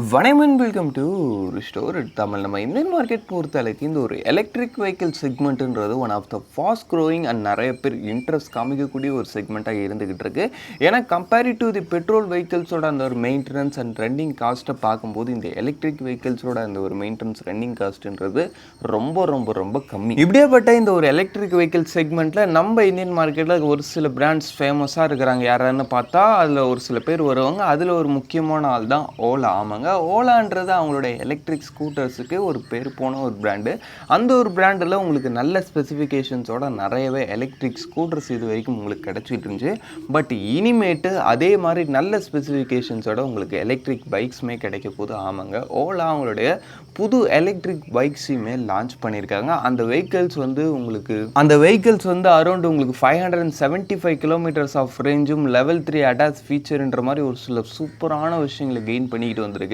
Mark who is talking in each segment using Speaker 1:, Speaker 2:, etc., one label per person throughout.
Speaker 1: வணக்கம் welcome to restore Tamil. நம்ம Indian market பொறுத்தளவுக்கு இந்த ஒரு எலக்ட்ரிக் வெஹிக்கிள் செக்மெண்ட்டுன்றது one of the fast growing and நிறைய பேர் இன்ட்ரெஸ்ட் காமிக்கக்கூடிய ஒரு செக்மெண்ட்டாக இருந்துகிட்டு இருக்கு. ஏன்னா கம்பேரிட் டு தி பெட்ரோல் வெஹிக்கிள்ஸோட அந்த ஒரு மெயின்டெனன்ஸ் அண்ட் ரன்னிங் காஸ்ட்டை பார்க்கும்போது இந்த எலக்ட்ரிக் வெஹிக்கிள்ஸோட அந்த ஒரு மெயின்டெனன்ஸ் ரன்னிங் காஸ்ட்டுன்றது ரொம்ப ரொம்ப ரொம்ப கம்மி. இப்படியேப்பட்ட இந்த ஒரு எலக்ட்ரிக் வெஹிக்கிள் செக்மெண்ட்டில் நம்ம இந்தியன் மார்க்கெட்டில் ஒரு சில பிராண்ட்ஸ் ஃபேமஸாக இருக்கிறாங்க. யாரான்னு பார்த்தா அதில் ஒரு சில பேர் வருவாங்க. அதில் ஒரு முக்கியமான ஆள் தான் ஓலா. ஆமாங்க, ஓலான்றது அவங்களுடைய எலக்ட்ரிக் ஸ்கூட்டர்ஸுக்கு ஒரு பேர் போன ஒரு பிராண்டு. அந்த ஒரு பிராண்டில் உங்களுக்கு நல்ல ஸ்பெசிஃபிகேஷன்ஸோட நிறையவே எலக்ட்ரிக் ஸ்கூட்டர்ஸ் இது வரைக்கும் உங்களுக்கு கிடச்சிட்டு இருந்துச்சு. பட் இனிமேட்டு அதே மாதிரி நல்ல ஸ்பெசிஃபிகேஷன்ஸோட உங்களுக்கு எலக்ட்ரிக் பைக்ஸுமே கிடைக்க போது. ஆமாங்க, ஓலா அவங்களுடைய புது எலக்ட்ரிக் பைக்ஸையுமே லான்ச் பண்ணியிருக்காங்க. அந்த வெஹிக்கிள்ஸ் வந்து அரௌண்ட் உங்களுக்கு 575 கிலோமீட்டர்ஸ் ஆஃப் ரேஞ்சும் லெவல் 3 அட்டாச் ஃபீச்சர்ன்ற மாதிரி ஒரு சில சூப்பரான விஷயங்களை கெயின் பண்ணிக்கிட்டு வந்திருக்கு.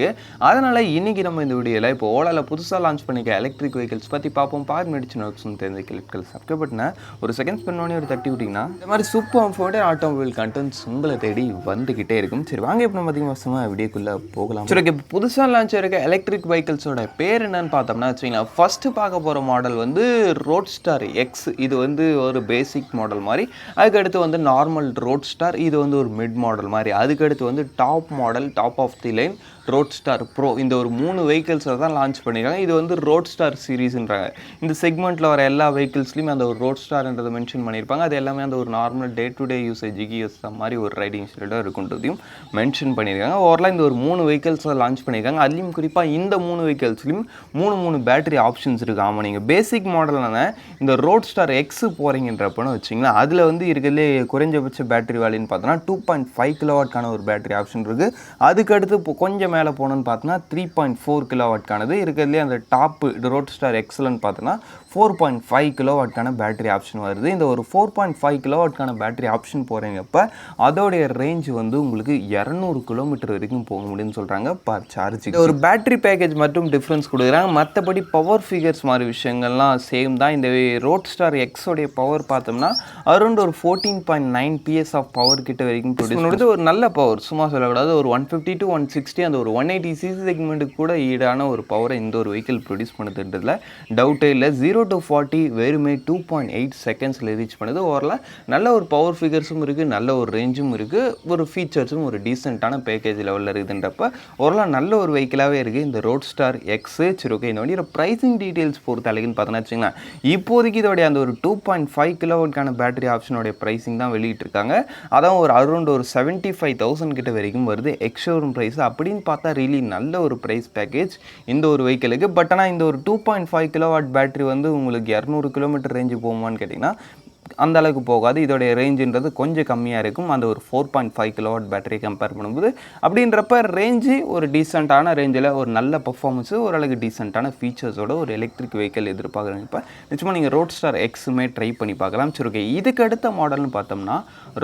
Speaker 1: அதனால் இன்றைக்கி நம்ம இந்த வீடியோவில் இப்போ ஓலாவில் புதுசாக லான்ச் பண்ணிக்க எலக்ட்ரிக் வெஹிக்கிள்ஸ் பற்றி பார்ப்போம். பார் மெடிச்சு நோட்ஸ்னு தெரிஞ்ச கிளிப்கள் சப்ஸ்கிரைப் பண்ண ஒரு செகண்ட் ஸ்பெண்ட் பண்ணி ஒரு தட்டி விட்டிங்கன்னா இந்த மாதிரி சூப்பர் கம்ஃபர்ட் ஆட்டோமொபைல் கண்டென்ட்ஸ் உங்களை தேடி வந்துக்கிட்டே இருக்கும். சரி வாங்க இப்போ நம்ம அதிகமாக வருஷமாக வீடியோக்குள்ளே போகலாம். சரி, இப்போ புதுசாக லான்ச் ஆகிருக்க எலக்ட்ரிக் வெஹிக்கிள்ஸோட பேர் என்னன்னு பார்த்தோம்னா வச்சுக்கோங்களா, ஃபஸ்ட்டு பார்க்க போகிற மாடல் வந்து ரோட்ஸ்டார் எக்ஸ். இது வந்து ஒரு பேசிக் மாடல் மாதிரி. அதுக்கடுத்து வந்து நார்மல் ரோட்ஸ்டார், இது வந்து ஒரு மிட் மாடல் மாதிரி. அதுக்கடுத்து வந்து top model, top of the line Roadster pro. இந்த ஒரு 3 வெஹிக்கிள்ஸை தான் லான்ச் பண்ணியிருக்காங்க. இது வந்து ரோட்ஸ்டார் சீரீஸ்ன்றாங்க. இந்த செக்மெண்ட்டில் வர எல்லா வெஹிக்கிள்ஸ்லையும் அந்த ஒரு ரோட்ஸ்டார்ன்றதை மென்ஷன் பண்ணியிருப்பாங்க. அது எல்லாமே அந்த ஒரு நார்மல் டே டு டே யூசேஜுக்கு யூஸ் மாதிரி ஒரு ரைடிங் ஷெல்டாக இருக்குன்றதையும் மென்ஷன் பண்ணியிருக்காங்க. ஓவரால் இந்த ஒரு 3 வெஹிக்கிள்ஸை லான்ச் பண்ணியிருக்காங்க. அதுலேயும் குறிப்பாக இந்த 3 வெஹிக்கிள்ஸ்லையும் 3 பேட்டரி ஆப்ஷன்ஸ் இருக்குது. ஆமாம், நீங்கள் பேசிக் மாடலான இந்த ரோட்ஸ்டார் எக்ஸ் போகிறீங்கன்றப்பன்னு வச்சிங்கன்னா அதில் வந்து இருக்கிறதுலே குறைஞ்சபட்ச பேட்டரி வேல்யூன்னு பார்த்தோன்னா 2.5 கிலோவாட்கான ஒரு பேட்டரி ஆப்ஷன் இருக்குது. அதுக்கடுத்து இப்போ கொஞ்சம் மேலே போனோன்னு பார்த்தோன்னா 3.4 கிலோவாட்கானது இருக்கிறதுலே. அந்த டாப்பு ரோட்ஸ்டார் எக்ஸலன்னு பார்த்தோன்னா 4.5 கிலோவாட்கான பேட்டரி ஆப்ஷன் வருது. இந்த ஒரு 4.5 கிலோவாட்கான பேட்டரி ஆப்ஷன் போகிறீங்கப்போ அதோடைய ரேஞ்ச் வந்து உங்களுக்கு 200 கிலோமீட்டர் வரைக்கும் போக முடியும்னு சொல்கிறாங்க பர் சார்ஜ். ஒரு பேட்டரி பேக்கேஜ் மட்டும் டிஃப்ரென்ஸ் கொடுக்குறாங்க. மற்றபடி பவர் ஃபிகர்ஸ் மாதிரி விஷயங்கள்லாம் சேம் தான். இந்த ரோட்ஸ்டார் எக்ஸோடைய பவர் பார்த்தோம்னா அரௌண்ட் ஒரு 14.9 PS ஆஃப் பவர் கிட்ட வரைக்கும் ப்ரொடியூஸ் பண்ணுறது. ஒரு நல்ல பவர், சும்மா சொல்லக்கூடாது. ஒரு 150 to 160 அந்த ஒரு 180 சிசி செக்மெண்ட்டுக்கு கூட ஈடான ஒரு பவரை இந்த ஒரு வெஹிக்கிள் ப்ரொடியூஸ் பண்ணுறதுல டவுட்டே இல்லை. 0 to 40 வெறுமே 2.8 செகண்ட்ஸில் ரீச் பண்ணுது. ஓவரலாக நல்ல ஒரு பவர் ஃபிகர்ஸும் இருக்குது, நல்ல ஒரு ரேஞ்சும் இருக்குது, ஒரு ஃபீச்சர்ஸும் ஒரு டீசெண்டான பேக்கேஜ் லெவலில் இருக்குதுன்றப்ப ஓவரலாக நல்ல ஒரு வெஹிக்கிளாகவே இருக்குது இந்த ரோட்ஸ்டார் எக்ஸு. சரி, ஓகே, இந்த வண்டியோட ப்ரைஸிங் டீட்டெயில்ஸ் பொறுத்த அளவுன்னு பார்த்தோன்னா வச்சுங்களேன், இப்போதைக்கு இதோடைய அந்த ஒரு 2.5 கிலோவாட்கான பேட்டரி ஆப்ஷனோடைய ப்ரைஸிங் தான் வெளியிட்டிருக்காங்க. அதான் ஒரு அரௌண்ட் ஒரு 75,000 கிட்ட வரைக்கும் வருது எக்ஸ்ஷோரூம் ப்ரைஸ். அப்படின்னு பார்த்தா ரியலி நல்ல ஒரு ப்ரைஸ் பேக்கேஜ் இந்த ஒரு வெஹிக்கிளுக்கு. பட் ஆனால் இந்த ஒரு 2.5 கிலோவாட் பேட்டரி வந்து உங்களுக்கு 200 கிலோமீட்டர் ரேஞ்சு போகுமான்னு கேட்டிங்கன்னா அந்த அளவுக்கு போகாது. இதோடைய ரேஞ்சுன்றது கொஞ்சம் கம்மியாக இருக்கும் அந்த ஒரு 4.5 கிலோவாட் பேட்டரி கம்பேர் பண்ணும்போது. அப்படின்றப்ப ரேஞ்சு ஒரு டீசெண்டான ரேஞ்சில் ஒரு நல்ல பர்ஃபார்மன்ஸு, ஓரளவுக்கு டீசெண்டான ஃபீச்சர்ஸோட ஒரு எலக்ட்ரிக் வெஹிக்கிள் எதிர்பார்க்குறீங்க. இப்போ நிச்சயமாக நீங்கள் ரோட்ஸ்டார் எக்ஸுமே ட்ரை பண்ணி பார்க்கலாம். சரி, ஓகே, இதுக்கு அடுத்த மாடல்னு பார்த்தோம்னா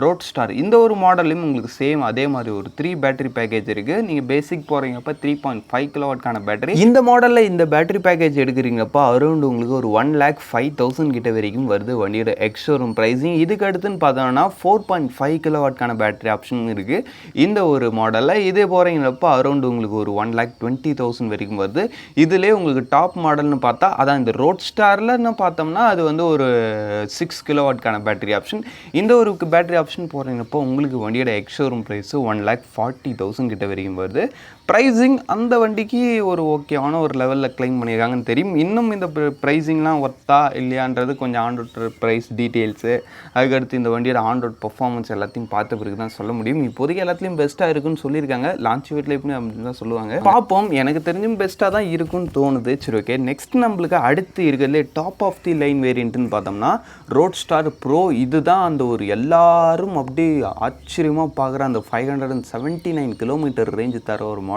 Speaker 1: ரோட்ஸ்டார். இந்த ஒரு மாடலையும் உங்களுக்கு சேம் அதே மாதிரி ஒரு 3 பேட்டரி பேக்கேஜ் இருக்குது. நீங்கள் பேசிக் போகிறீங்கப்போ 3.5 கிலோவாட்கான பேட்டரி. இந்த மாடலில் இந்த பேட்டரி பேக்கேஜ் எடுக்கிறீங்கப்போ அரௌண்ட் உங்களுக்கு ஒரு 1,05,000 கிட்ட வரைக்கும் வருது வண்டியோட எக்ஸ்ஷோரூம் ப்ரைஸிங். இதுக்கு அடுத்துன்னு பார்த்தோம்னா 4.5 கிலோவாட்கான பேட்டரி ஆப்ஷன் இருக்குது இந்த ஒரு மாடலில். இதே போகிறீங்களப்போ அரௌண்ட் உங்களுக்கு ஒரு 1,20,000 வரைக்கும் வருது. இதிலே உங்களுக்கு டாப் மாடல்னு பார்த்தா அதான் இந்த ரோட்ஸ்டார்லன்னு பார்த்தோம்னா அது வந்து ஒரு 6 கிலோவாட்கான பேட்டரி ஆப்ஷன். இந்த ஒரு பேட்டரி ஆப்ஷன் போகிறீங்கப்போ உங்களுக்கு வண்டியோட எக்ஸ்ஷோரூம் ப்ரைஸு 1,40,000 கிட்ட வரைக்கும் வருது. ப்ரைஸிங் அந்த வண்டிக்கு ஒரு ஓகேவான ஒரு லெவலில் கிளைம் பண்ணியிருக்காங்கன்னு தெரியும். இன்னும் இந்த ப்ரைஸிங்லாம் ஒர்த்தா இல்லையான்றது கொஞ்சம் ஆன்ரோட் ப்ரைஸ் டீட்டெயில்ஸு, அதுக்கடுத்து இந்த வண்டியோட ஆன்ரோட் பர்ஃபார்மன்ஸ் எல்லாத்தையும் பார்த்த பிறகு தான் சொல்ல முடியும். இப்போதைக்கு எல்லாத்துலேயும் பெஸ்ட்டாக இருக்குன்னு சொல்லியிருக்காங்க. லான்ச் வீட்டில் எப்படி அப்படின்னு தான் சொல்லுவாங்க. பார்ப்போம், எனக்கு தெரிஞ்சும் பெஸ்ட்டாக தான் இருக்குன்னு தோணுது. சரி, ஓகே, நெக்ஸ்ட் நம்மளுக்கு அடுத்து இருக்கிறதுலே டாப் ஆஃப் தி லைன் வேரியண்ட்டுன்னு பார்த்தோம்னா ரோட்ஸ்டார் ப்ரோ. இதுதான் அந்த ஒரு எல்லாரும் அப்படியே ஆச்சரியமாக பார்க்குற அந்த 579 கிலோமீட்டர் ரேஞ்சு தர ஒரு மாடல்.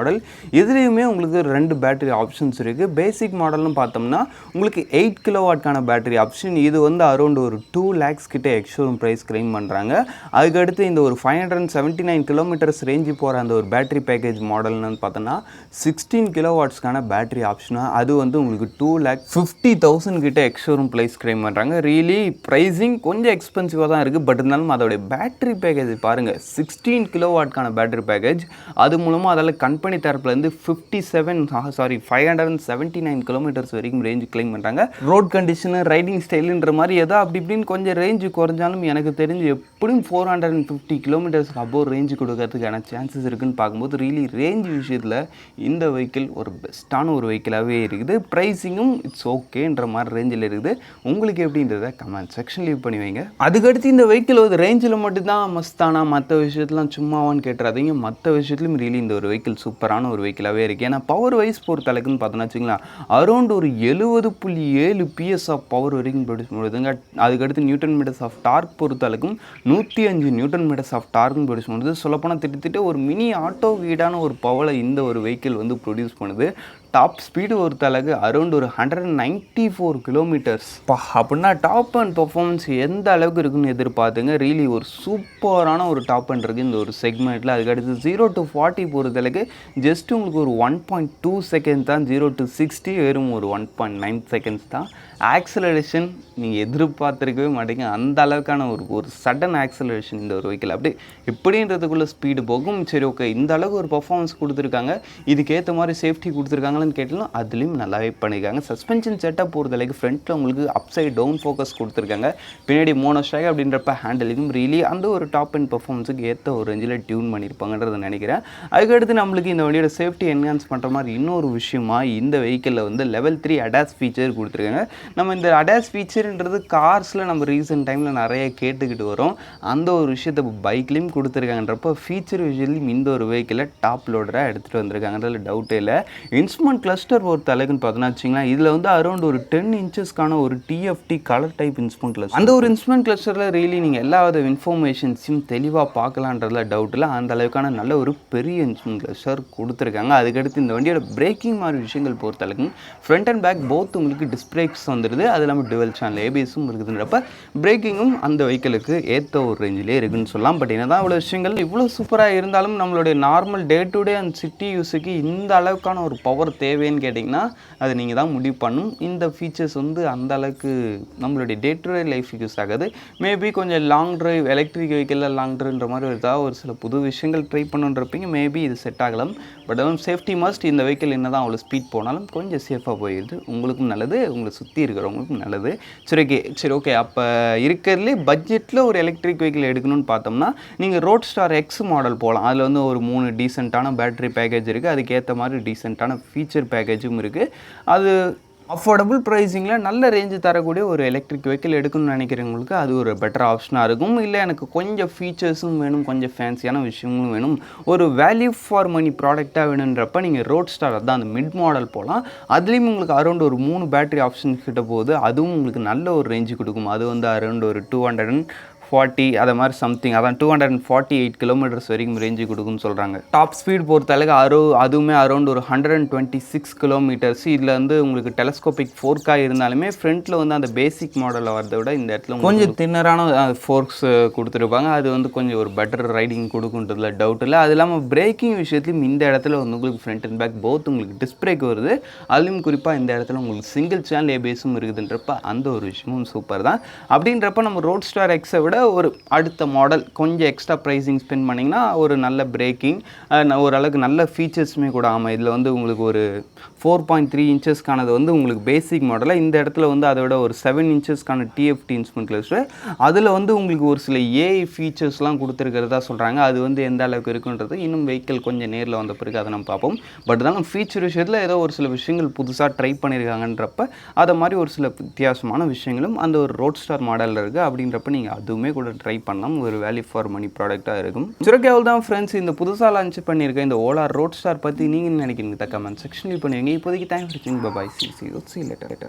Speaker 1: இதுலேயுமே உங்களுக்கு 2 பேட்டரி ஆப்ஷன்ஸ் இருக்குது. பேசிக் மாடல்னு பார்த்தோம்னா உங்களுக்கு 8 கிலோவாட்கான பேட்டரி ஆப்ஷன். இது வந்து அரௌண்ட் ஒரு 2 lakhs கிட்ட எக்ஸ்ஷோரூம் ப்ரைஸ் கிளைம் பண்ணுறாங்க. அதுக்கடுத்து இந்த ஒரு 579 கிலோமீட்டர்ஸ் ரேஞ்சு போகிற அந்த ஒரு பேட்டரி பேக்கேஜ் மாடல்னு பார்த்தோன்னா 16 கிலோவாட்ஸ்க்கான பேட்டரி ஆப்ஷனாக அது வந்து உங்களுக்கு 2,50,000 கிட்ட எக்ஸ்ஷோரூம் ப்ரைஸ் கிளைம் பண்ணுறாங்க. ரியலி ப்ரைஸிங் கொஞ்சம் எக்ஸ்பென்சிவாக தான் இருக்குது. பட் இருந்தாலும் அதோடைய பேட்டரி பேக்கேஜ் பாருங்கள், 16 கிலோவாட்கான பேட்டரி பேக்கேஜ். அது மூலமாக அதில் கண் கம்பெனி தரப்புலேருந்து 579 கிலோமீட்டர்ஸ் வரைக்கும் ரேஞ்சு கிளைம் பண்ணுறாங்க. ரோட் கண்டிஷனு, ரைடிங் ஸ்டைலுன்ற மாதிரி ஏதோ அப்படி இப்படின்னு கொஞ்சம் ரேஞ்சு குறைஞ்சாலும் எனக்கு தெரிஞ்சு எப்படியும் 450 கிலோமீட்டர்ஸ்க்கு அபோவ் ரேஞ்சு கொடுக்கறதுக்கான சான்சஸ் இருக்குன்னு பார்க்கும்போது ரியலி ரேஞ்ச் விஷயத்தில் இந்த வெஹிக்கிள் ஒரு பெஸ்ட்டான ஒரு வெஹிக்கிளாகவே இருக்குது. ப்ரைஸிங்கும் இட்ஸ் ஓகேன்ற மாதிரி ரேஞ்சில் இருக்குது. உங்களுக்கு எப்படின்றத கமெண்ட் செக்ஷன் லீவ் பண்ணி வைங்க. அதுக்கடுத்து இந்த வெஹிக்கிள் ஒரு ரேஞ்சில் மட்டும்தான் மஸ்தானா, மற்ற விஷயத்துலாம் சும்மாவான்னு கேட்டுறாதீங்க. மற்ற விஷயத்துலையும் ரியலி இந்த ஒரு வெஹிக்கிள் சூப்பரான ஒரு வெஹிக்கிளாகவே இருக்குது. ஏன்னா பவர் வைஸ் பொறுத்த அளவுக்குன்னு பார்த்தோன்னா வச்சுங்களேன், அரௌண்ட் ஒரு 70.7 PS ஆஃப் பவர் வரைக்கும் ப்ரொடியூஸ் பண்ணுதுங்க. அதுக்கடுத்து நியூட்டன் மீட்டர்ஸ் ஆஃப் டார்க் பொறுத்த அளவுக்கும் 105 நியூட்டன் மீட்டர்ஸ் ஆஃப் டார்க்கும் ப்ரொடியூஸ் பண்ணுது. சொல்லப்போனால் திட்டத்திட்ட ஒரு மினி ஆட்டோ வீடான ஒரு பவரை இந்த ஒரு வெஹிக்கிள் வந்து ப்ரொடியூஸ் பண்ணுது. டாப் ஸ்பீடு பொறுத்த அளவுக்கு அரௌண்ட் ஒரு 194 கிலோமீட்டர்ஸ். அப்படின்னா டாப் அண்ட் பர்ஃபார்மன்ஸ் எந்த அளவுக்கு இருக்குன்னு எதிர்பார்த்துங்க. ரியலி ஒரு சூப்பரான ஒரு டாப் அண்ட் இருக்குது இந்த ஒரு செக்மெண்ட்டில். அதுக்கடுத்து 0 to 40 பொறுத்த அளவுக்கு ஜஸ்ட் உங்களுக்கு ஒரு 1.2 செகண்ட்ஸ் தான். 0 to 60 வெறும் ஒரு 1.9 செகண்ட்ஸ் தான். ஆக்சலரேஷன் நீங்கள் எதிர்பார்த்துருக்கவே மாட்டீங்க. அந்த அளவுக்கான ஒரு சடன் ஆக்சலரேஷன் இந்த ஒரு வெஹிக்கிள். அப்படி எப்படின்றதுக்குள்ளே ஸ்பீடு போகும். சரி ஓகே, இந்த அளவுக்கு ஒரு பர்ஃபார்மன்ஸ் கொடுத்துருக்காங்க, இதுக்கேற்ற மாதிரி சேஃப்டி கொடுத்துருக்காங்கன்னு கேட்டாலும் அதுலேயும் நல்லாவே பண்ணியிருக்காங்க. சஸ்பென்ஷன் செட்டப் பொறுத்தளவுக்கு ஃப்ரண்ட்டில் உங்களுக்கு அப்சைட் டவுன் ஃபோக்கஸ் கொடுத்துருக்காங்க. பின்னாடி மோனோஸ்டாக் அப்படின்றப்ப ஹேண்டலிங்கும் ரியலி அந்த ஒரு டாப் அண்ட் பர்ஃபார்மன்ஸுக்கு ஏற்ற ஒரு ரேஞ்சில் டியூன் பண்ணியிருப்பாங்கன்றதை நினைக்கிறேன். அதுக்கடுத்து நம்மளுக்கு இந்த வண்டியோட சேஃப்டி என்ஹான்ஸ் பண்ணுற மாதிரி இன்னொரு விஷயமா இந்த வெஹிக்கிளில் வந்து லெவல் 3 அடாஸ் ஃபீச்சர் கொடுத்துருக்காங்க. நம்ம இந்த அடாஸ் ஃபீச்சர்ன்றது கார்ஸில் நம்ம ரீசெண்ட் டைமில் நிறைய கேட்டுக்கிட்டு வரோம். அந்த ஒரு விஷயத்தை பைக்லேயும் கொடுத்துருக்காங்கன்றப்போ ஃபீச்சர் விஷயத்துலையும் இந்த ஒரு வெஹிக்கிளில் டாப் லோடராக எடுத்துகிட்டு வந்திருக்காங்கன்றதுல டவுட்டே இல்லை. இன்ஸ்ட்ருமெண்ட் கிளஸ்டர் பொறுத்த அளவுக்குன்னு பார்த்தோன்னா வச்சிங்களேன், இதில் வந்து அரௌண்ட் ஒரு 10 இன்ச்சஸ்க்கான ஒரு TFT colour type instrument cluster. அந்த ஒரு இன்ஸ்ட்ருமெண்ட் கிளஸ்டரில் ரியலி நீங்கள் எல்லா வித இன்ஃபர்மேஷன்ஸையும் தெளிவாக பார்க்கலான்றதுல டவுட் இல்லை. அந்த அளவுக்கான நல்ல ஒரு பெரிய இன்ஸ்ட்ருமெண்ட் கிளஸ்டர் கொடுத்துருக்காங்க. அதுக்கடுத்து இந்த வண்டியோட பிரேக்கிங் மாதிரி விஷயங்கள் பொறுத்த அளவுக்கு ஃப்ரண்ட் அண்ட் பேக் போத் உங்களுக்கு டிஸ்க் பிரேக்ஸ் வந்துடுது. அது இல்லாமல் டுவெல் சேனல் ABSும் இருக்குதுன்றப்ப பிரேக்கிங்கும் அந்த வெஹிக்கிளுக்கு ஏற்ற ஒரு ரேஞ்சிலே இருக்குதுன்னு சொல்லலாம். பட் என்னதான் இவ்வளோ விஷயங்கள் இவ்வளோ சூப்பராக இருந்தாலும் நம்மளுடைய normal day to day and city யூஸுக்கு இந்த அளவுக்கான ஒரு பவர் தேவைன்னு கேட்டிங்கன்னா அது நீங்கள் தான் முடிவு பண்ணும். இந்த ஃபீச்சர்ஸ் வந்து அந்த அளவுக்கு நம்மளுடைய டே டு டே லைஃப் யூஸ் ஆகாது. மேபி கொஞ்சம் லாங் ட்ரைவ் எலக்ட்ரிக் வெஹிக்கிளில் லாங் ட்ரைவ்ன்ற மாதிரி ஏதாவது ஒரு சில புது விஷயங்கள் ட்ரை பண்ணுன்றப்பீங்க மேபி இது செட் ஆகலாம். பட் அதுவும் சேஃப்டி மஸ்ட். இந்த வெஹிக்கிள் என்ன தான் அவ்வளோ ஸ்பீட் போனாலும் கொஞ்சம் சேஃபாக போயிடுது. உங்களுக்கும் நல்லது, உங்களை சுற்றி இருக்கிறவங்களுக்கும் நல்லது. சரி ஓகே அப்போ இருக்கிறதுலே பட்ஜெட்டில் ஒரு எலக்ட்ரிக் வெஹிக்கிள் எடுக்கணும்னு பார்த்தோம்னா நீங்கள் ரோட் ஸ்டார் எக்ஸ் மாடல் போகலாம். அதில் வந்து ஒரு 3 டீசெண்டான பேட்டரி பேக்கேஜ் இருக்குது. அதுக்கேற்ற மாதிரி டீசெண்டான ஃபீச்சர் பேக்கேஜும் இருக்குது. அது அஃபோர்டபுள் ப்ரைஸிங்கில் நல்ல ரேஞ்சு தரக்கூடிய ஒரு எலக்ட்ரிக் வெஹிக்கிள் எடுக்கணும்னு நினைக்கிறவங்களுக்கு அது ஒரு பெட்டர் ஆப்ஷனாக இருக்கும். இல்லை எனக்கு கொஞ்சம் ஃபீச்சர்ஸும் வேணும், கொஞ்சம் ஃபேன்சியான விஷயங்களும் வேணும், ஒரு வேல்யூ ஃபார் மணி ப்ராடக்டாக வேணுன்றப்ப நீங்கள் ரோட் ஸ்டார் அதான் அந்த மிட் மாடல் போகலாம். அதுலேயும் உங்களுக்கு அரௌண்ட் ஒரு 3 பேட்டரி ஆப்ஷன்ஸ் கிட்ட போகுது. அதுவும் உங்களுக்கு நல்ல ஒரு ரேஞ்சு கொடுக்கும். அது வந்து அரௌண்ட் ஒரு 240 அதை மாதிரி சம்திங், அதான் 248 கிலோமீட்டர்ஸ் வரைக்கும் ரேஞ்சு கொடுக்குன்னு சொல்கிறாங்க. டாப் ஸ்பீட் பொறுத்த அளவுக்கு அதுவுமே அரௌண்ட் ஒரு 126 கிலோமீட்டர்ஸ். இதில் வந்து உங்களுக்கு டெலஸ்கோபிக் ஃபோர்க்காக இருந்தாலுமே ஃப்ரண்ட்டில் வந்து அந்த பேசிக் மாடலில் வரதை விட இந்த இடத்துல கொஞ்சம் தின்னரான ஃபோர்க்ஸ் கொடுத்துருப்பாங்க. அது வந்து கொஞ்சம் ஒரு பெட்டர் ரைடிங் கொடுக்குன்றதுல டவுட் இல்லை. அது இல்லாமல் பிரேக்கிங் விஷயத்துலையும் இந்த இடத்துல வந்து உங்களுக்கு ஃப்ரண்ட் அண்ட் பேக் போத் உங்களுக்கு டிஸ்க் பிரேக் வருது. அதுலேயும் குறிப்பாக இந்த இடத்துல உங்களுக்கு சிங்கிள் சேனல் ABSும் இருக்குதுன்றப்ப அந்த ஒரு விஷயமும் சூப்பர் தான். அப்படின்றப்ப நம்ம ரோட் ஸ்டார் எக்ஸை விட ஒரு அடுத்த மாடல் கொஞ்சம் எக்ஸ்ட்ரா ப்ரைஸிங் ஸ்பெண்ட் பண்ணிங்கன்னா ஒரு நல்ல பிரேக்கிங், ஓரளவுக்கு நல்ல ஃபீச்சர்ஸுமே கூட. ஆமாம், இதில் வந்து உங்களுக்கு ஒரு 4.3 இன்ச்சஸ்க்கானது வந்து உங்களுக்கு பேசிக் மாடலில், இந்த இடத்துல வந்து அதை விட ஒரு 7 இன்ச்சஸ்க்கான TFT இன்ஸ்ட்ருமெண்ட் கிளஸ்டர். அதில் வந்து உங்களுக்கு ஒரு சில AI ஃபீச்சர்ஸ்லாம் கொடுத்துருக்கிறதா சொல்கிறாங்க. அது வந்து எந்த அளவுக்கு இருக்குன்றது இன்னும் வெஹிக்கிள் கொஞ்சம் நேரில் வந்த பிறகு அதை நம்ம பார்ப்போம். பட் தான் ஃபீச்சர் விஷயத்தில் ஏதோ ஒரு சில விஷயங்கள் புதுசாக ட்ரை பண்ணியிருக்காங்கன்றப்ப அதை மாதிரி ஒரு சில வித்தியாசமான விஷயங்களும் அந்த ஒரு ரோட் ஸ்டார் மாடலில் இருக்குது. அப்படின்றப்ப நீங்கள் அதுவுமே கூட ட்ரை பண்ணலாம். ஒரு வேல்யூ ஃபார் மணி ப்ராடக்டாக இருக்கும். சுரக்கேவல் தான் ஃப்ரெண்ட்ஸ். இந்த புதுசாக லான்ச் பண்ணியிருக்கேன் இந்த ஓலா ரோட் ஸ்டார் பற்றி நீங்கள் நினைக்கிறீங்க கமெண்ட் செக்ஷன்லேயும் பண்ணுவீங்க. இப்போதைக்கு தேங்க்ஸ் ஃபார் வாட்சிங். பை. See you later.